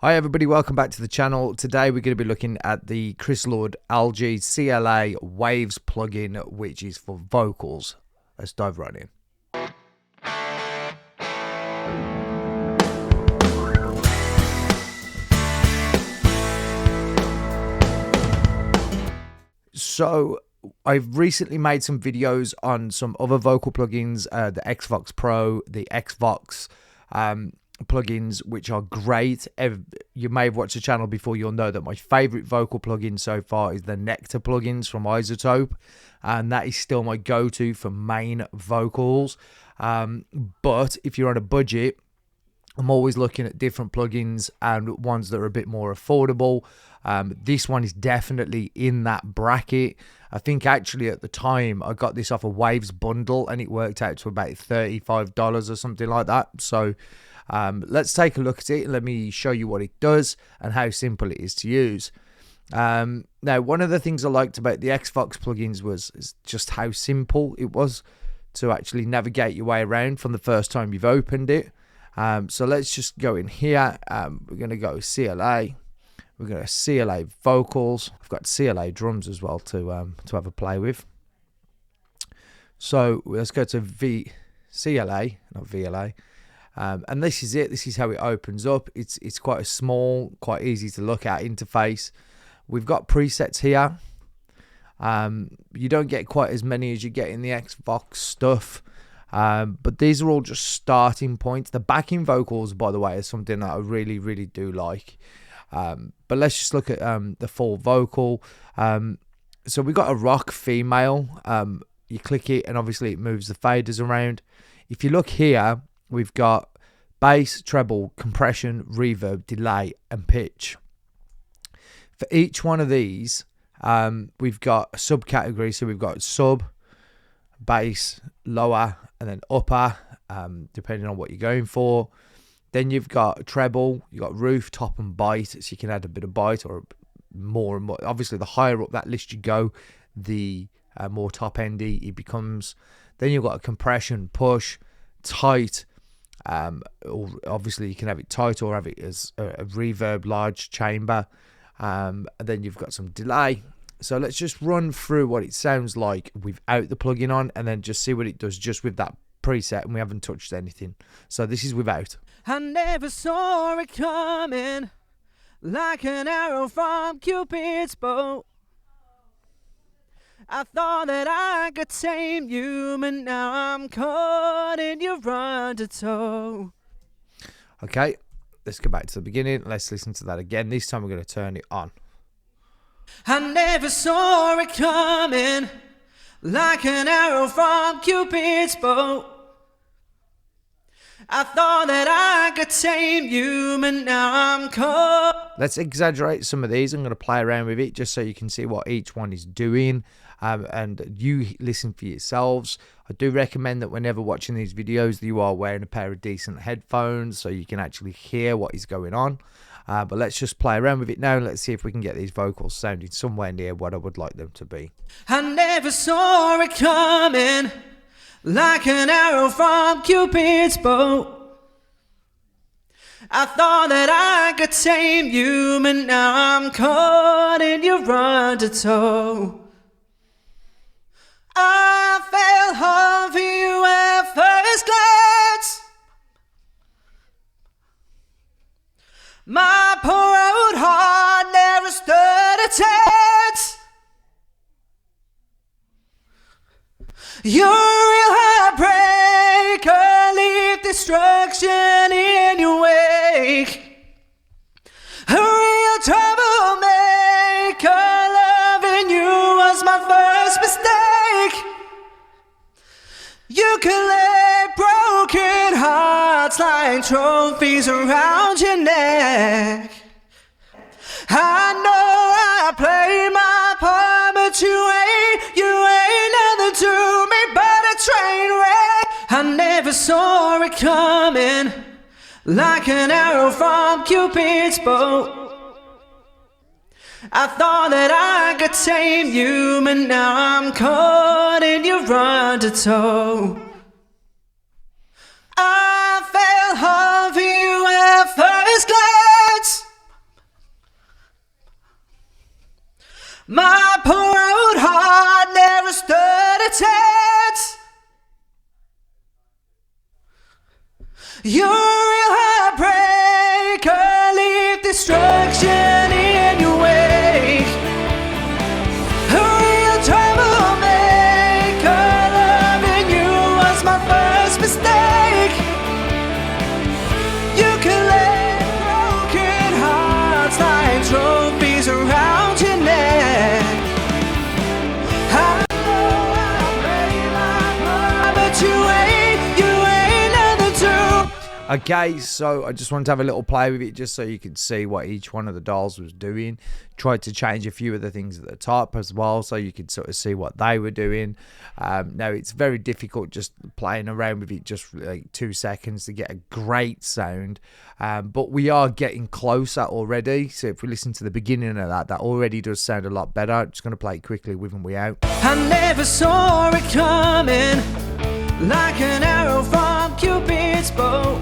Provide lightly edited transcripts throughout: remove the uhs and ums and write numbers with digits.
Hi everybody, welcome back to the channel. Today we're going to be looking at the Chris Lord Algae CLA Waves plugin, which is for vocals. Let's dive right in. So I've recently made some videos on some other vocal plugins, the Xvox Pro, the Xvox plugins, which are great. You may have watched the channel before, you'll know that my favorite vocal plugin so far is the Nectar plugins from iZotope, and that is still my go-to for main vocals. But if you're on a budget, I'm always looking at different plugins and ones that are a bit more affordable. This one is definitely in that bracket. I think actually at the time I got this off a Waves bundle and it worked out to about $35 or something like that. So let's take a look at it and let me show you what it does and how simple it is to use. Now, one of the things I liked about the Xvox plugins is just how simple it was to actually navigate your way around from the first time you've opened it. So let's just go in here. We're going to go CLA. We're going to CLA vocals. I've got CLA drums as well to have a play with. So let's go to CLA, not VLA. And this is it. This is how it opens up. It's quite a small, quite easy to look at interface. We've got presets here. You don't get quite as many as you get in the Xvox stuff. But these are all just starting points. The backing vocals, by the way, is something that I really do like. But let's just look at the full vocal. So we've got a rock female. You click it and obviously it moves the faders around. If you look here, we've got bass, treble, compression, reverb, delay, and pitch. For each one of these, we've got a subcategory. So we've got sub, bass, lower, and then upper, depending on what you're going for. Then you've got treble, you've got roof, top, and bite, so you can add a bit of bite or more and more. Obviously, the higher up that list you go, the more top-endy it becomes. Then you've got a compression, push, tight. Or obviously, you can have it tight or have it as a reverb, large chamber. And then you've got some delay. So let's just run through what it sounds like without the plugin on and then just see what it does just with that preset, and we haven't touched anything. So this is without. I never saw it coming, like an arrow from Cupid's bow. I thought that I could tame you, but now I'm caught in your undertow. Okay, let's go back to the beginning. Let's listen to that again. This time we're going to turn it on. I never saw it coming, like an arrow from Cupid's bow. I thought that I could tame you, but now I'm caught. Let's exaggerate some of these. I'm going to play around with it just so you can see what each one is doing, and you listen for yourselves. I do recommend that whenever watching these videos that you are wearing a pair of decent headphones so you can actually hear what is going on. But let's just play around with it now and let's see if we can get these vocals sounding somewhere near what I would like them to be. I never saw it coming, like an arrow from Cupid's bow. I thought that I could tame you, but now I'm caught in your undertow. I fell for you at first glance. My poor old heart never stood a chance. You're a real heartbreaker, leave destruction in your wake. A real troublemaker, loving you was my first mistake. You collect broken hearts like trophies around your neck. I know I played my part, but you ain't nothing to me but a train wreck. I never saw it coming, like an arrow from Cupid's bow. I thought that I could tame you, but now I'm caught in your undertow. I fell for you at first glance. destruction in your wake. A real troublemaker, loving you was my first mistake. You collect broken hearts like trophies around your neck. I know I play my part, but you ain't nothing to. Okay, so I just wanted to have a little play with it just so you could see what each one of the dials was doing. Tried to change a few of the things at the top as well so you could sort of see what they were doing. Now, it's very difficult just playing around with it just like 2 seconds to get a great sound. But we are getting closer already. So if we listen to the beginning of that already does sound a lot better. I'm just going to play it quickly with and without. I never saw it coming, like an arrow from Cupid's bow.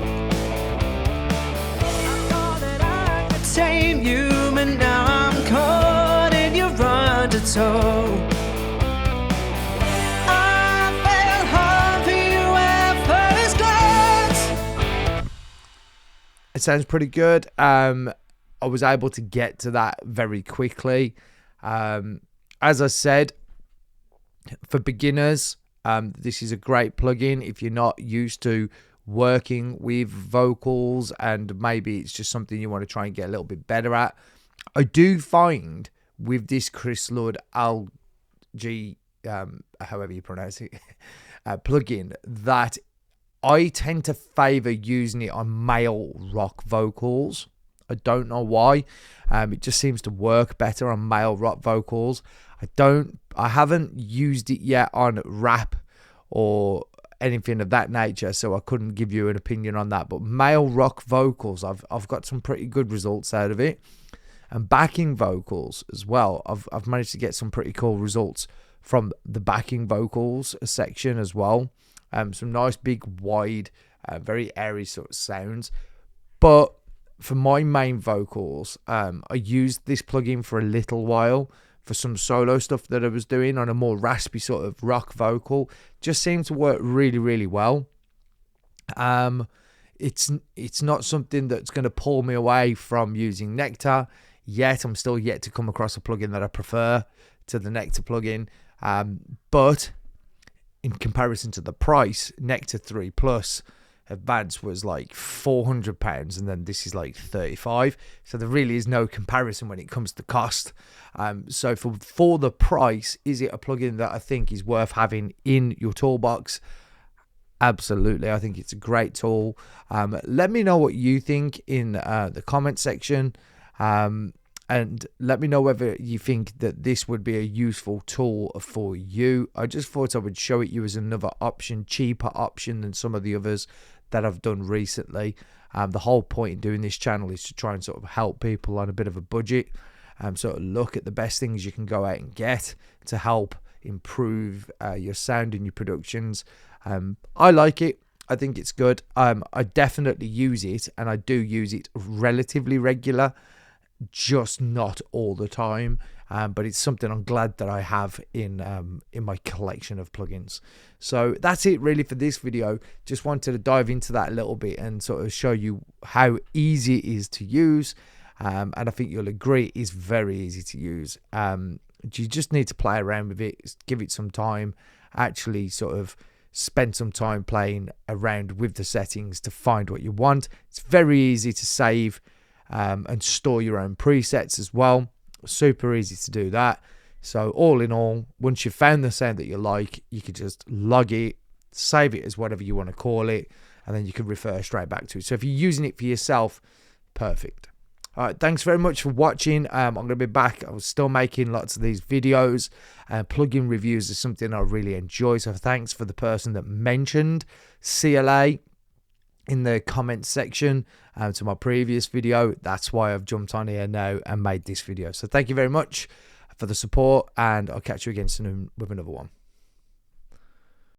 I thought that I could tame you, but now I'm caught in your undertow. I fell hard for you at first glance. It sounds pretty good. I was able to get to that very quickly. As I said, for beginners, this is a great plugin if you're not used to working with vocals and maybe it's just something you want to try and get a little bit better at. I do find with this Chris Lord LG, however you pronounce it, plugin, that I tend to favor using it on male rock vocals. I don't know why. It just seems to work better on male rock vocals. I haven't used it yet on rap or anything of that nature, so I couldn't give you an opinion on that. But male rock vocals, I've got some pretty good results out of it, and backing vocals as well. I've managed to get some pretty cool results from the backing vocals section as well. Some nice big wide, very airy sort of sounds. But for my main vocals, I used this plugin for a little while for some solo stuff that I was doing on a more raspy sort of rock vocal. Just seemed to work really, really well. It's not something that's going to pull me away from using Nectar yet. I'm still yet to come across a plugin that I prefer to the Nectar plugin. But in comparison to the price, Nectar 3 Plus Advanced was like £400, and then this is like 35. So there really is no comparison when it comes to cost. So for the price, is it a plugin that I think is worth having in your toolbox? Absolutely. I think it's a great tool. Let me know what you think in the comment section. And let me know whether you think that this would be a useful tool for you. I just thought I would show it you as another option, cheaper option than some of the others that I've done recently. The whole point in doing this channel is to try and sort of help people on a bit of a budget. Sort of look at the best things you can go out and get to help improve your sound and your productions. I like it. I think it's good. I definitely use it, and I do use it relatively regular, just not all the time. But it's something I'm glad that I have in my collection of plugins. So that's it really for this video. Just wanted to dive into that a little bit and sort of show you how easy it is to use. And I think you'll agree it is very easy to use. You just need to play around with it, give it some time, actually sort of spend some time playing around with the settings to find what you want. It's very easy to save and store your own presets as well. Super easy to do that. So all in all, once you've found the sound that you like, you could just log it, save it as whatever you want to call it, and then you can refer straight back to it. So if you're using it for yourself, perfect. All right, thanks very much for watching. I'm going to be back. I was still making lots of these videos. Plugin reviews is something I really enjoy. So thanks for the person that mentioned CLA in the comments section to my previous video. That's why I've jumped on here now and made this video. So thank you very much for the support, and I'll catch you again soon with another one.